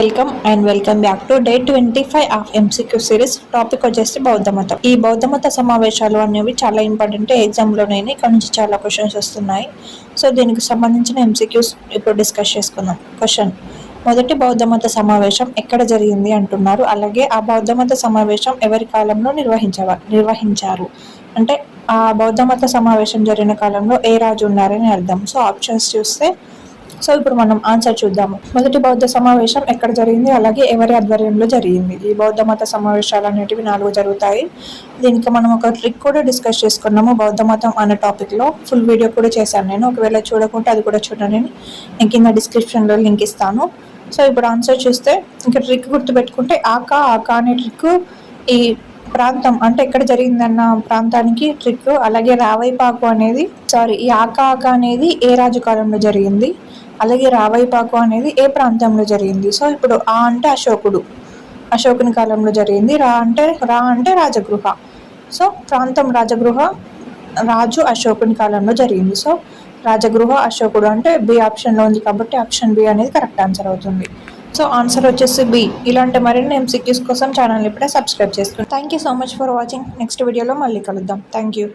Welcome back to day 25 of MCQ series. Topic వచ్చేసి బౌద్ధ మతం. ఈ బౌద్ధ మత సమావేశాలు అనేవి చాలా ఇంపార్టెంట్. ఎగ్జామ్లోనైనా ఇక్కడ నుంచి చాలా క్వశ్చన్స్ వస్తున్నాయి. సో దీనికి సంబంధించిన ఎంసీక్యూస్ ఇప్పుడు డిస్కస్ చేసుకుందాం. క్వశ్చన్: మొదటి బౌద్ధ మత సమావేశం ఎక్కడ జరిగింది అంటున్నారు. అలాగే ఆ బౌద్ధ మత సమావేశం ఎవరి కాలంలో నిర్వహించారు అంటే ఆ బౌద్ధ మత సమావేశం జరిగిన కాలంలో ఏ రాజు ఉన్నారని అర్థం. సో ఆప్షన్స్ చూస్తే ఇప్పుడు మనం ఆన్సర్ చూద్దాము. మొదటి బౌద్ధ సమావేశం ఎక్కడ జరిగింది, అలాగే ఎవరి ఆధ్వర్యంలో జరిగింది. ఈ బౌద్ధ మత సమావేశాలు అనేటివి 4 జరుగుతాయి. దీనికి మనం ఒక ట్రిక్ కూడా డిస్కస్ చేసుకున్నాము బౌద్ధ మతం అనే టాపిక్లో. ఫుల్ వీడియో కూడా చేశాను నేను. ఒకవేళ చూడకుంటే అది కూడా చూడండి, నేను కింద డిస్క్రిప్షన్లో లింక్ ఇస్తాను. సో ఇప్పుడు ఆన్సర్ చూస్తే ఇంకా ట్రిక్ గుర్తుపెట్టుకుంటే ఆకా అనే ట్రిక్ ఈ ప్రాంతం అంటే ఎక్కడ జరిగిందన్న ప్రాంతానికి ట్రిక్. అలాగే రావైపాకు అనేది ఈ ఆకా అనేది ఏ రాజు కాలంలో జరిగింది, అలాగే రావైపాకు అనేది ఏ ప్రాంతంలో జరిగింది. సో ఇప్పుడు ఆ అంటే అశోకుని కాలంలో జరిగింది. రా అంటే రాజగృహ. సో ప్రాంతం రాజగృహ, రాజు అశోకుని కాలంలో జరిగింది. సో రాజగృహ అశోకుడు అంటే బి ఆప్షన్లో ఉంది కాబట్టి ఆప్షన్ బి అనేది కరెక్ట్ ఆన్సర్ అవుతుంది. సో ఆన్సర్ వచ్చేసి బి. ఇలాంటి మరిన్ని ఎంసీక్యూస్ కోసం ఛానల్ ఇప్పుడే సబ్స్క్రైబ్ చేసుకోండి. Thank you so much for watching. Next వీడియోలో మళ్ళీ కలుద్దాం. Thank you.